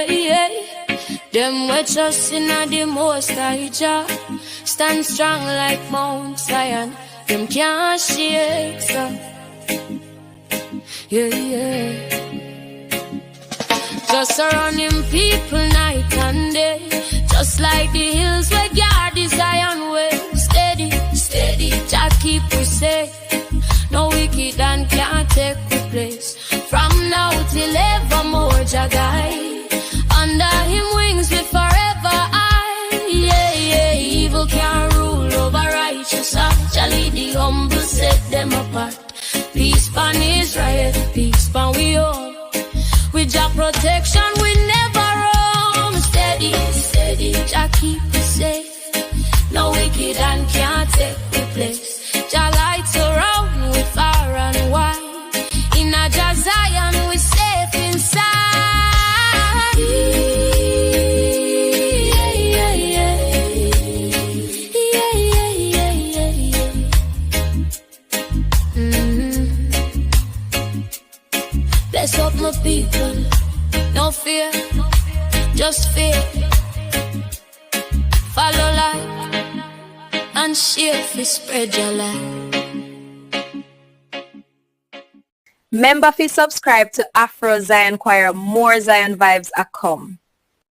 yeah. Them we trust in the Most High Jah, stand strong like Mount Zion. Them can't shake, so yeah. Just surrounding people night and day, just like the hills where guard the Zion way. Steady, Jah keep us safe. No wicked and can't take the place. From now till evermore, Jah guide. Under Him wings we forever hide. Yeah, evil can't rule over righteous. Jah lead the humble, set them apart. Peace pan Israel, peace pan we all. With Jah protection we never roam. Steady, Jah keep us safe. No wicked and can't take the place. Jah light surround with far and wide. In a Jah Zion we safe inside. Bless up my people, no fear, just faith. Follow light and share if you spread your light. Remember to subscribe to Afro-Zion Choir. More Zion vibes are come.